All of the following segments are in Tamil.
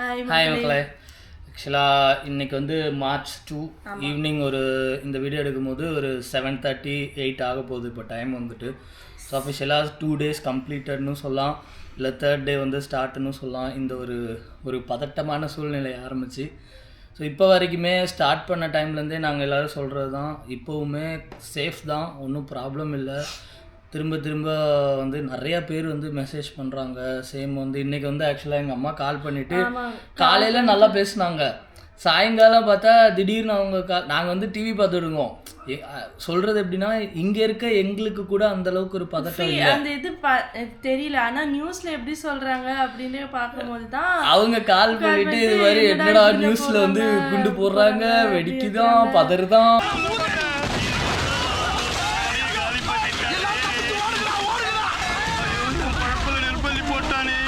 ஹாய் மக்களே. ஆக்சுவலாக இன்றைக்கி வந்து March 2 ஈவினிங் இந்த வீடியோ எடுக்கும்போது ஒரு 7:30 8 ஆக போகுது. இப்போ டைம் வந்துட்டு ஸோ அஃபிஷியலாக 2 days கம்ப்ளீட்டட்னு சொல்லலாம், இல்லை 3rd day வந்து ஸ்டார்ட்னு சொல்லலாம். இந்த ஒரு பதட்டமான சூழ்நிலை ஆரம்பிச்சு ஸோ இப்போ வரைக்குமே ஸ்டார்ட் பண்ண டைம்லேருந்தே நாங்கள் எல்லோரும் சொல்கிறது தான், இப்போவுமே சேஃப் தான், ஒன்றும் ப்ராப்ளம் இல்லை. திரும்ப வந்து நிறையா பேர் வந்து மெசேஜ் பண்ணுறாங்க. சேம் வந்து இன்றைக்கி வந்து ஆக்சுவலாக எங்கள் அம்மா கால் பண்ணிவிட்டு காலையில் நல்லா பேசுனாங்க, சாயங்காலம் பார்த்தா திடீர்னு அவங்க நாங்கள் வந்து டிவி பார்த்துடுவோம். சொல்கிறது எப்படின்னா, இங்கே இருக்க எங்களுக்கு கூட அந்தளவுக்கு ஒரு பதட்டம் இல்லை, அந்த இது தெரியல. ஆனால் நியூஸில் எப்படி சொல்கிறாங்க அப்படின்னு பார்க்கும்போது தான் அவங்க கால் பண்ணிவிட்டு இது மாதிரி என்னடா நியூஸில் வந்து குண்டு போடுறாங்க, வெடிக்குதான், பதறுதான்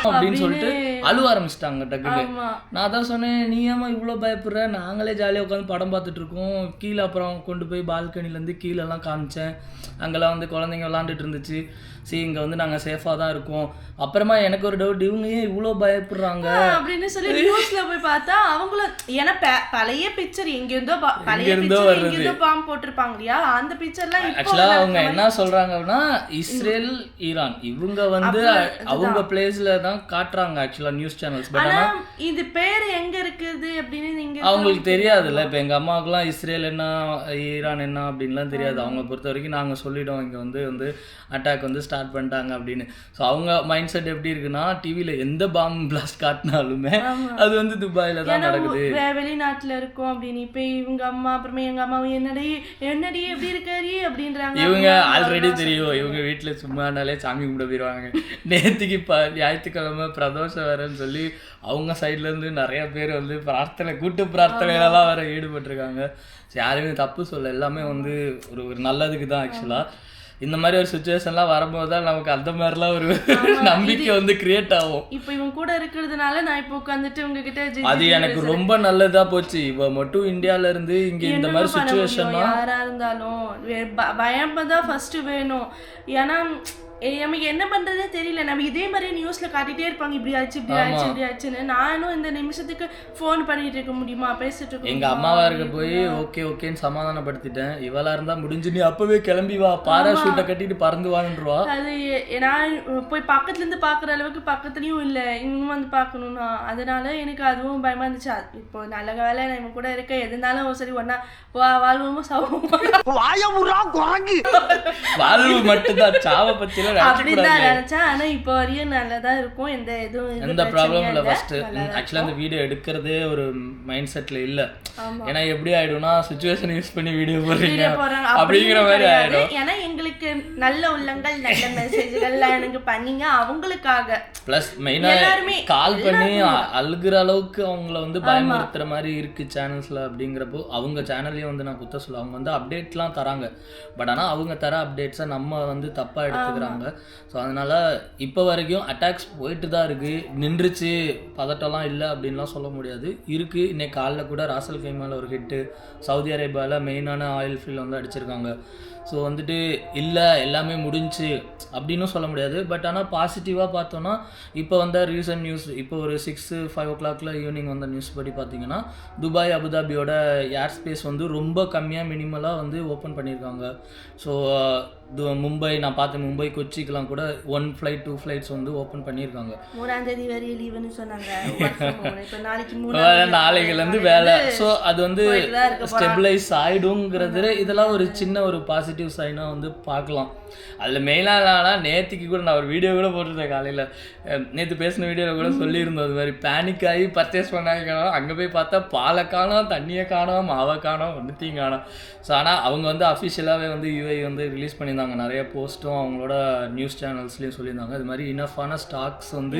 அப்படின்னு சொல்லிட்டு அழுவ ஆரம்பிச்சிட்டாங்க டக்குன்னு. நான் தான் சொன்னேன், நீ ஏமா இவ்வளோ பயப்படுற, நாங்களே ஜாலியாக உட்காந்து படம் பார்த்துட்டு இருக்கோம். கீழே அப்புறம் கொண்டு போய் பால்கனிலேருந்து கீழெல்லாம் காமிச்சேன். அங்கெல்லாம் வந்து குழந்தைங்க விளாண்டுட்டு இருந்துச்சு. சரி, இங்கே வந்து நாங்கள் சேஃபாக தான் இருக்கோம். அப்புறமா எனக்கு ஒரு டவுட், இவங்க ஏன் இவ்வளோ பயப்படுறாங்க அப்படின்னு சொல்லி நியூஸில் போய் பார்த்தா அவங்கள ஏன்னா பழைய பிக்சர் எங்கேருந்தோ பாம்பு போட்டிருப்பாங்க இல்லையா, அந்த பிக்சர்லாம் ஆக்சுவலாக அவங்க என்ன சொல்கிறாங்க அப்படின்னா, இஸ்ரேல் ஈரான் இவங்க வந்து அவங்க பிளேஸில் தான் காட்டுறாங்க ஆக்சுவலாக நியூஸ் சேனல்ஸ். பட் ஆனால் இது பேர் எங்கே இருக்குது அப்படின்னு நீங்கள் அவங்களுக்கு தெரியாதுல்ல. இப்போ எங்கள் அம்மாவுக்குலாம் இஸ்ரேல் என்ன ஈரான் என்ன அப்படின்லாம் தெரியாது. அவங்க பொறுத்த வரைக்கும் நாங்கள் சொல்லிவிடுவோம் இங்கே வந்து அட்டாக் வந்து ஸ்டார்ட் பண்ணிட்டாங்க அப்படின்னு. ஸோ அவங்க மைண்ட் செட் எப்படி இருக்குன்னா, டிவியில் எந்த பாம் பிளாஸ்ட் காட்டினாலுமே அது வந்து துபாயில் தான் நடக்குது, வெளிநாட்டில் இருக்கும் அப்படின்னு. இப்போ இவங்க அம்மா அப்புறமே எங்கள் அம்மாவும் என்னடி எப்படி இருக்காரு அப்படின்றாங்க. இவங்க ஆல்ரெடி தெரியும், இவங்க வீட்டில் சும்மானாலே சாமி கும்பிட போயிடுவாங்க. நேற்றுக்கு ஞாயிற்றுக்கிழமை பிரதோஷம் வரேன்னு சொல்லி அவங்க சைட்லேருந்து நிறையா பேர் வந்து கூட்டு பிரார்த்தனைகளெல்லாம் வேற ஈடுபட்டிருக்காங்க. யாருமே தப்பு சொல்ல, எல்லாமே வந்து ஒரு நல்லதுக்கு தான். ஆக்சுவலாக இந்த மாதிரி ஒரு சுச்சுவேஷன்லாம் வரும்போது தான் நமக்கு அந்த மாதிரிலாம் ஒரு நம்பிக்கை வந்து கிரியேட் ஆகும். இப்போ இவங்க கூட இருக்கிறதுனால நான் இப்போ உட்காந்துட்டு உங்ககிட்ட அது எனக்கு ரொம்ப நல்லதா போச்சு. இவ மட்டும் இந்தியால இருந்து இங்க இந்த மாதிரி சுச்சுவேஷன் யாரா இருந்தாலும் பயம் தான் ஃபர்ஸ்ட் வேணும். ஏன்னா நமக்கு என்ன பண்றதே தெரியல. நம்ம இதே மாதிரி நியூஸ்ல காட்டிட்டே இருப்பாங்க, இப்படி ஆச்சுன்னு. நானும் இந்த நிமிஷத்துக்கு போன் பண்ணிட்டு இருக்க முடியுமா, பேசிட்டு இருக்க. எங்க அம்மாவா இருக்க போய் ஓகேன்னு சமாதானப்படுத்திட்டேன். இவளா இருந்தா முடிஞ்சு நீ அப்பவே கிளம்பி வா, பாராசூட்டை கட்டிட்டு பறந்து வான்றவா. அது நான் போய் பக்கத்துல இருந்து பாக்குற அளவுக்கு பக்கத்துலயும் இல்ல, இன்னும் வந்து பாக்கணும்னா. அதனால எனக்கு அதுவும் பயமா இருந்துச்சு. இப்போ நல்ல வேலை நம்ம கூட இருக்க, எதுனாலும் சரி ஒன்னா வாழ்வோமோ சாவோமோ. வாழ்வு மட்டும்தான், சாவை பத்தி அப்படிதான் நினைச்சேன். ஆனா இப்போ வரையும் நல்லதா இருக்கும், எந்த ப்ராப்ளம் இல்லை. ஃபர்ஸ்ட் ஆக்சுவலா அந்த வீடியோ எடுக்கிறதே ஒரு மைண்ட் செட்ல இல்ல. ஏன்னா எப்படி ஆயிடும்னா, சிச்சுவேஷன் யூஸ் பண்ணி வீடியோ போடுறீங்க அப்படிங்கிற மாதிரி ஆயிடும். ஏன்னா எங்களுக்கு நல்ல உள்ளங்கள் நல்ல மெசேஜ்கள்லாம் எனக்கு பண்ணீங்க அவங்களுக்காக. பிளஸ் மெயினா கால் பண்ணி அழுகிற அளவுக்கு அவங்கள வந்து பயமுறுத்துற மாதிரி இருக்கு சேனல்ஸ்ல. அப்படிங்கிறப்போ அவங்க சேனல்லையும் வந்து நான் குத்த சொல்ல, அவங்க வந்து அப்டேட்லாம் தராங்க. பட் ஆனால் அவங்க தர அப்டேட்ஸை நம்ம வந்து தப்பாக எடுத்துக்கிறாங்க. ஸோ அதனால் இப்போ வரைக்கும் அட்டாக்ஸ் போயிட்டு தான் இருக்குது, நின்றுச்சு, பதட்டம்லாம் இல்லை அப்படின்லாம் சொல்ல முடியாது. இருக்குது. இன்னைக்கு காலைல கூட ராசல் கைமாவில் ஒரு ஹிட்டு, சவுதி அரேபியாவில் மெயினான ஆயில் ஃபீல்ட் வந்து அடிச்சிருக்காங்க. ஸோ வந்துட்டு இல்லை எல்லாமே முடிஞ்சு அப்படின்னு சொல்ல முடியாது. பட் ஆனால் பாசிட்டிவாக பார்த்தோன்னா, இப்போ வந்த ரீசன்ட் நியூஸ், இப்போ ஒரு 6-5 o'clock ஈவினிங் வந்த நியூஸ் படி பார்த்தீங்கன்னா, துபாய் அபுதாபியோட ஏர் ஸ்பேஸ் வந்து ரொம்ப கம்மியாக மினிமலாக வந்து ஓப்பன் பண்ணியிருக்காங்க. ஸோ மும்பை, நான் பார்த்தேன், மும்பை கொச்சிக்கெலாம் கூட 1 flight 2 flights வந்து ஓப்பன் பண்ணியிருக்காங்க. 3ஆம் தேதி வரை லீவுன்னு சொன்னாங்க. நாளைக்குலேருந்து வேலை. ஸோ அது வந்து ஸ்டெபிளைஸ் ஆகிடுங்கிறது இதெல்லாம் ஒரு சின்ன ஒரு பாசிட்டிவ் சைனாக வந்து பார்க்கலாம். அதில் மெயினாக நேற்றுக்கு கூட நான் ஒரு வீடியோ கூட போட்டிருந்தேன் காலையில். நேற்று பேசின வீடியோவில் கூட சொல்லியிருந்தோம், அது மாதிரி பேனிக் ஆகி பர்ச்சேஸ் பண்ணாங்க. அங்கே போய் பார்த்தா பாலை காணோம், தண்ணியை காணோம், மாவை காணோம், ஒன்றுத்தையும் காணோம். ஸோ ஆனால் அவங்க வந்து அஃபிஷியலாகவே வந்து UAE வந்து ரிலீஸ் பண்ணியிருந்தாங்க. நிறைய போஸ்ட்டும் அவங்களோட நியூஸ் சேனல்ஸ்லேயும் சொல்லியிருந்தாங்க. இது மாதிரி இனஃபான ஸ்டாக்ஸ் வந்து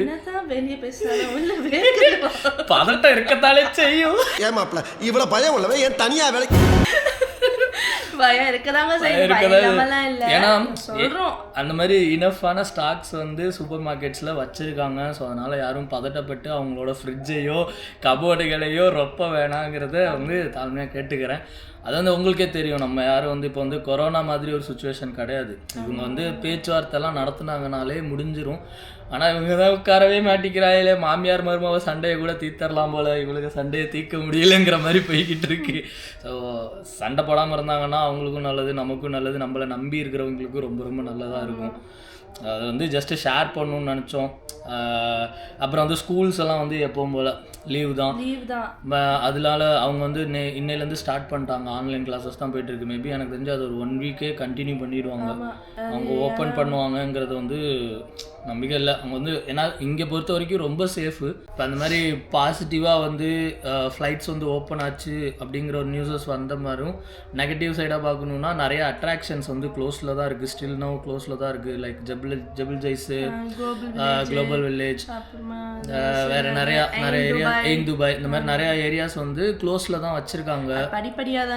பதட்டம் இருக்கத்தாலே செய்யும். ஏமாப்ல இவ்வளோ பயம் உள்ளவே ஏன் தனியாக வேலைக்கு பயம் இருக்கதாங்க செய்யும். ஏன்னா அந்த மாதிரி இனஃபான ஸ்டாக்ஸ் வந்து சூப்பர் மார்க்கெட்ஸில் வச்சுருக்காங்க. ஸோ அதனால் யாரும் பதட்டப்பட்டு அவங்களோட ஃப்ரிட்ஜையோ கபோர்டுகளையோ ரொப்ப வேணாங்கிறத வந்து தாழ்மையாக கேட்டுக்கிறேன். அது வந்து உங்களுக்கே தெரியும், நம்ம யாரும் வந்து இப்போ வந்து கொரோனா மாதிரி ஒரு சுச்சுவேஷன் கிடையாது. இவங்க வந்து பேச்சுவார்த்தைலாம் நடத்துனாங்கனாலே முடிஞ்சிரும். ஆனால் இவங்க தான் உட்காரவே மாட்டிக்கிறாங்களே, மாமியார் மருமாவை சண்டையை கூட தீர்த்தரலாம் போல், இவங்களுக்கு சண்டையை தீர்க்க முடியலைங்கிற மாதிரி போய்கிட்டு இருக்கு. ஸோ சண்டை போடாமல் இருந்தாங்கன்னா அவங்களுக்கும் நல்லது, நமக்கும் நல்லது, நம்மளை நம்பி இருக்கிறவங்களுக்கும் ரொம்ப ரொம்ப நல்லதாக இருக்கும். அதை வந்து ஜஸ்ட்டு ஷேர் பண்ணணும்னு நினச்சோம். அப்புறம் வந்து ஸ்கூல்ஸ் எல்லாம் வந்து எப்பவும் போல் லீவ் தான். அதனால அவங்க வந்து இன்னையிலேருந்து ஸ்டார்ட் பண்ணிட்டாங்க, ஆன்லைன் கிளாஸஸ் தான் போயிட்டுருக்கு. மேபி எனக்கு தெரிஞ்சு அது ஒரு 1 வீக்கே கண்டினியூ பண்ணிடுவாங்க. அவங்க ஓப்பன் பண்ணுவாங்கங்கிறது வந்து நம்பிக்கை இல்லை. அவங்க வந்து ஏன்னா இங்கே பொறுத்த வரைக்கும் ரொம்ப சேஃபு. இப்போ அந்த மாதிரி பாசிட்டிவாக வந்து ஃப்ளைட்ஸ் வந்து ஓப்பன் ஆச்சு அப்படிங்கிற ஒரு நியூஸஸ் வந்த மாதிரியும், நெகட்டிவ் சைடாக பார்க்கணுன்னா நிறைய அட்ராக்ஷன்ஸ் வந்து க்ளோஸில் தான் இருக்குது, ஸ்டில் நோ க்ளோஸில் தான் இருக்குது. லைக் ஜெபிள் ஜெய்ஸு, குளோபல் வில்லேஜ், வேறு நிறைய ஏரியா, துபாய், இந்த மாதிரி நிறைய ஏரியாஸ் வந்து க்ளோஸில் தான் வச்சுருக்காங்க. படிப்படியாக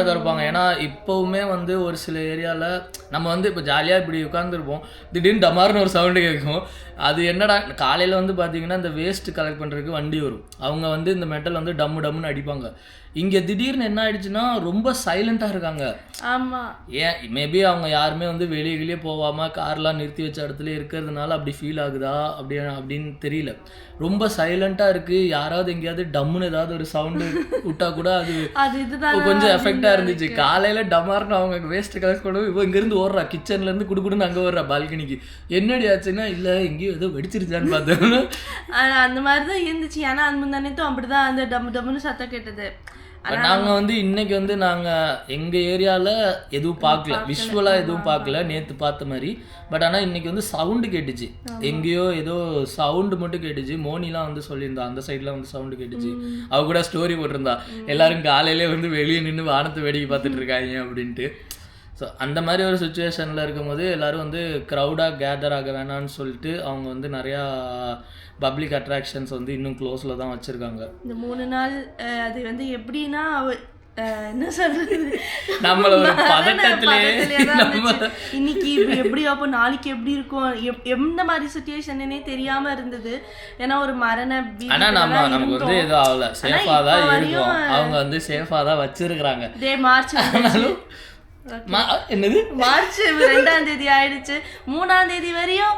தான் இருப்பாங்க. ஏன்னா இப்போவுமே வந்து ஒரு சில ஏரியாவில் நம்ம வந்து இப்போ ஜாலியாக இப்படி உட்காந்துருப்போம், திடீர்னு டமார்னு ஒரு சவுண்டு கேட்கும். அது என்னடா, காலையில் வந்து பார்த்தீங்கன்னா இந்த வேஸ்ட் கலெக்ட் பண்ணுறதுக்கு வண்டி வரும், அவங்க வந்து இந்த மெட்டல் வந்து டம்முன்னு அடிப்பாங்க. இங்கே திடீர்னு என்ன ஆயிடுச்சுன்னா ரொம்ப சைலண்ட்டாக இருக்காங்க. ஆமாம், ஏன் மேபி அவங்க யாருமே வந்து வெளியே போகாமல் கார்லாம் நிறுத்தி வச்ச இடத்துல இருக்கிறதுனால அப்படி ஃபீல் ஆகுதா அப்படின்னு தெரியல. ரொம்ப சைலண்ட்டாக இருக்குது. யாராவது எங்கேயாவது டம்முன்னு ஏதாவது ஒரு சவுண்டு விட்டா கூட அது கொஞ்சம் எஃபெக்டாக இருந்துச்சு. காலையில் டமார்னு அவங்க வேஸ்ட் கலெக்ட் பண்ணுவோம், இப்போ இங்கேருந்து ஓடுறா, கிச்சன்லேருந்து குடுக்குடுன்னு அங்கே ஓடுறா பால்கனிக்கு. என்னடி ஆச்சுன்னா இல்லை எங்கேயோ ஏதோ வெடிச்சிருச்சான்னு பார்த்தோம்னா அந்த மாதிரி தான் இருந்துச்சு. ஏன்னா அது முந்தானேத்தும் அப்படி தான் அந்த டம்முன்னு சத்தம் கேட்டது. நாங்கள் வந்து இன்னைக்கு வந்து நாங்கள் எங்கள் ஏரியாவில் எதுவும் பார்க்கல, விஷுவலாக எதுவும் பார்க்கல நேற்று பார்த்த மாதிரி. பட் ஆனால் இன்னைக்கு வந்து சவுண்டு கேட்டுச்சு, எங்கேயோ ஏதோ சவுண்டு மட்டும் கேட்டுச்சு. மோனிலாம் வந்து சொல்லியிருந்தா அந்த சைடில் வந்து சவுண்டு கேட்டுச்சு. அவ கூட ஸ்டோரி போட்டிருந்தா, எல்லாரும் காலையிலே வந்து வெளியே நின்று வானத்தை வேடிக்கை பார்த்துட்டு இருக்காங்க அப்படின்ட்டு. ஸோ அந்த மாதிரி ஒரு சுச்சுவேஷனில் இருக்கும்போது எல்லோரும் வந்து க்ரௌடாக கேதர் ஆக வேணான்னு சொல்லிட்டு அவங்க வந்து நிறையா பப்ளிக் அட்ராக்ஷன்ஸ் வந்து இன்னும் க்ளோஸில் தான் வச்சுருக்காங்க. இந்த 3 நாள் அது வந்து எப்படின்னா என்ன சொல்றது, நம்மள ஒரு பதட்டத்திலே இன்னைக்கு எப்படி அப்போ நாளைக்கு எப்படி இருக்கும், எந்த மாதிரி சுச்சுவேஷனே தெரியாம இருந்தது. ஏன்னா ஒரு மரண ஆனா நமக்கு வந்து எதுவும் ஆகல, சேஃபா தான் இருக்கும். அவங்க வந்து சேஃபா தான் வச்சிருக்காங்க. மார்ச் என்னது மார்ச் 2ஆம் தேதி ஆயிடுச்சு, 3ஆம் தேதி வரையும்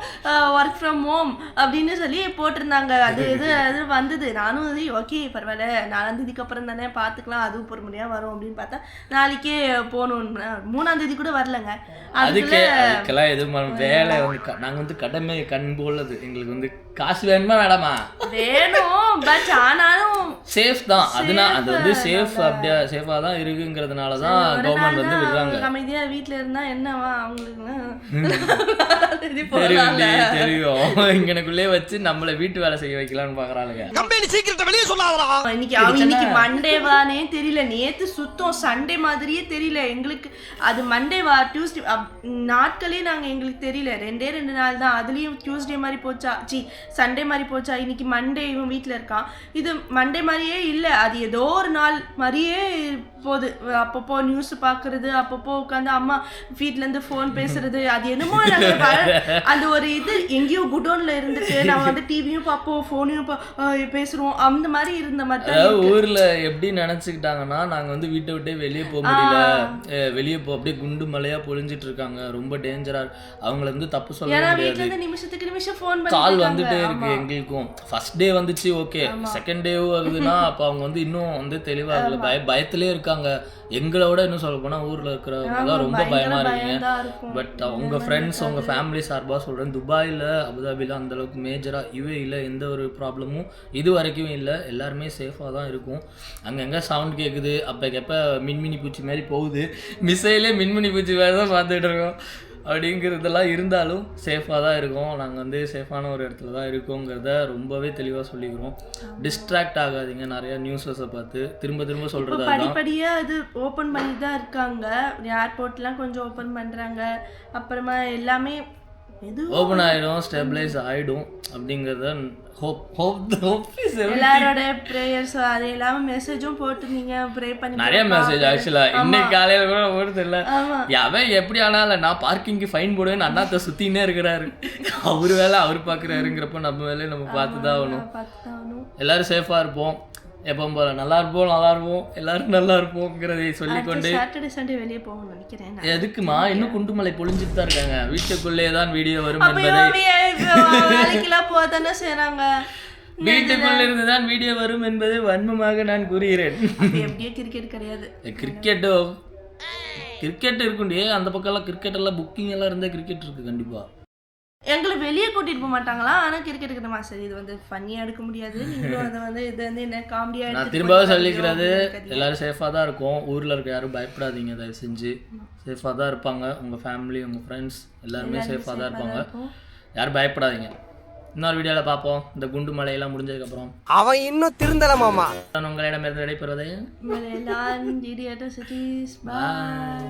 ஒர்க் ஃப்ரம் ஹோம் அப்படின்னு சொல்லி போட்டிருந்தாங்க. அது வந்தது. நானும் அது ஓகே பரவாயில்ல, 4ஆம் தேதிக்கு அப்புறம் தானே பார்த்துக்கலாம், அதுவும் பொறுமையாக வரும் அப்படின்னு பார்த்தா நாளைக்கே போகணும். 3ஆம் தேதி கூட வரலங்க. அதுக்கெல்லாம் எதுவும் வேலை வந்து நாங்கள் வந்து கடமை கண் போலது. எங்களுக்கு வந்து காசு வேணுமா வேடாமா வேணும், பட் ஆனாலும் சேஃப் தான். அது வந்து சேஃப் அப்படியே சேஃபாக தான் இருக்குங்கிறதுனால தான் கவர்மெண்ட் வந்து விடுறாங்க. அமைதியா வீட்டுல இருந்தா என்னவா அவங்களுக்கு தெரியும், இங்கனக்குள்ளே வச்சு நம்மள வீட்டு வேலை செய்ய வைக்கலாம்னு பாக்குறாங்க. இன்னைக்கு மண்டேவானே தெரியல, நேத்து சுத்தம் சண்டே மாதிரியே தெரியல எங்களுக்கு. அது மண்டேவா டியூஸ்டே நாட்களே நாங்க எங்களுக்கு தெரியல. 2 நாள் தான், அதுலயும் டியூஸ்டே மாதிரி போச்சா, சண்டே மாதிரி போச்சா. இன்னைக்கு மண்டே இவன் வீட்டுல இருக்கான், இது மண்டே மாதிரியே இல்ல, அது ஏதோ ஒரு நாள் மாதிரியே போகுது. அப்பப்போ நியூஸ் பாக்குறது, அப்பப்போ உட்காந்து அம்மா வீட்ல இருந்து போன் பேசுறது, அது என்னமோ அந்த ஒரு இது எங்கேயோ குடோன்ல இருந்துட்டு நம்ம வந்து டிவியும் பார்ப்போம் போனையும் பேசுறோம், அந்த மாதிரி இருந்த மாதிரி. ஊர்ல எப்படி நினைச்சுக்கிட்டாங்கன்னா நாங்க வந்து வீட்டை விட்டே வெளியே போக முடியல, வெளியே அப்படியே குண்டு மலையா பொழிஞ்சிட்டு இருக்காங்க, ரொம்ப டேஞ்சரா. அவங்கள வந்து தப்பு சொல்ல முடியாது, நிமிஷத்துக்கு நிமிஷம் போன் கால் வந்துட்டே இருக்கு எங்களுக்கும். ஃபர்ஸ்ட் டே வந்துச்சு ஓகே, செகண்ட் டே வருதுன்னா அப்ப அவங்க வந்து இன்னும் வந்து தெளிவா பயத்திலே இருக்காங்க. எங்களோட இன்னும் சொல்ல போனா ஊர்ல இருக்கிறவங்க தான் ரொம்ப பயமா இருக்கீங்க. பட் உங்க ஃப்ரெண்ட்ஸ் உங்க ஃபேமிலி சார்பா சொல்றேன், துபாயில அபுதாபில அந்த அளவுக்கு மேஜரா யுஏஇல எந்த ஒரு ப்ராப்ளமும் இது வரைக்கும் இல்லை, எல்லாருமே சேஃபா தான் இருக்கும். அங்கங்க சவுண்ட் கேக்குது, அப்ப மின்மினி பூச்சி மாதிரி போகுது, மிசைலே மின்மினி பூச்சி மாதிரி தான் பார்த்துட்டு இருக்கோம். அப்படிங்கிறதெல்லாம் இருந்தாலும் சேஃபாக தான் இருக்கும். நாங்கள் வந்து சேஃபான ஒரு இடத்துல தான் இருக்கோங்கிறத ரொம்பவே தெளிவாக சொல்லிக்கிறோம். டிஸ்ட்ராக்ட் ஆகாதீங்க நிறையா நியூஸஸை பார்த்து. திரும்ப சொல்கிறது படிப்படியாக அது ஓப்பன் பண்ணி தான் இருக்காங்க. ஏர்போர்ட்லாம் கொஞ்சம் ஓப்பன் பண்ணுறாங்க, அப்புறமா எல்லாமே ஓப்பன் ஆகிடும், ஸ்டெபிளைஸ் ஆகிடும் அப்படிங்கிறத எல்லாரோட பிரேயர்ஸ் அது எல்லாமே மெசேஜும் போட்டுருந்தீங்க, ப்ரே பண்ணி நிறைய மெசேஜ். ஆக்சுவலா இன்னைக்கு காலையில கூட போடுறது இல்லை, அவன் எப்படி ஆனாலும் நான் பார்க்கிங்க்கு ஃபைன் போடுவேன் அண்ணாத்த சுத்தினே இருக்கிறாரு. அவரு வேலை அவர் பாக்குறாருங்கிறப்ப நம்ம வேலையை நம்ம பார்த்துதான் ஆகணும். எல்லாரும் சேஃபா இருப்போம். எப்பவும் போல நல்லா இருப்போம் எல்லாரும் நல்லா இருப்போங்கிறதை சொல்லிக்கொண்டு சாட்டர்டே சண்டே வெளியே போகணும்னு நினைக்கிறேன். எதுக்குமா இன்னும் குண்டுமலை பொழிஞ்சிட்டு தான் இருக்காங்க. வீட்டுக்குள்ளே தான் வீடியோ வரும் என்பதை வேலைக்கெல்லாம் போதானே செய்றாங்க. வீட்டுக்குள்ள இருந்துதான் வீடியோ வரும் என்பதை வன்மமாக நான் கூறுகிறேன். எப்படியே கிரிக்கெட் கிடையாது. கிரிக்கெட் இருக்குண்டே அந்த பக்கம்லாம் கிரிக்கெட் எல்லாம் புக்கிங் எல்லாம் இருந்தால் கிரிக்கெட் இருக்கு கண்டிப்பா. எங்களை வெளியே கூட்டிட்டு போக மாட்டாங்களா? ஆனால் கிரிக்கெட் கிட்ட சரி இது வந்து ஃபன்னியாக எடுக்க முடியாது. நீங்களும் அதை வந்து இது வந்து என்ன காமெடியாக நான் திரும்பவும் சொல்லிக்கிறது எல்லாரும் சேஃபாக தான் இருக்கும். ஊரில் இருக்க யாரும் பயப்படாதீங்க, தயவு செஞ்சு சேஃபாக தான் இருப்பாங்க. உங்கள் ஃபேமிலி உங்கள் ஃப்ரெண்ட்ஸ் எல்லாருமே சேஃபாக தான் இருப்பாங்க. யாரும் பயப்படாதீங்க. இன்னொரு வீடியோவில் பார்ப்போம். இந்த குண்டு மலையெல்லாம் முடிஞ்சதுக்கப்புறம் அவன் இன்னும் திருந்தல மாமா. உங்களிடமிருந்து விடைபெறுவதை சிட்டிஸ் பாய்.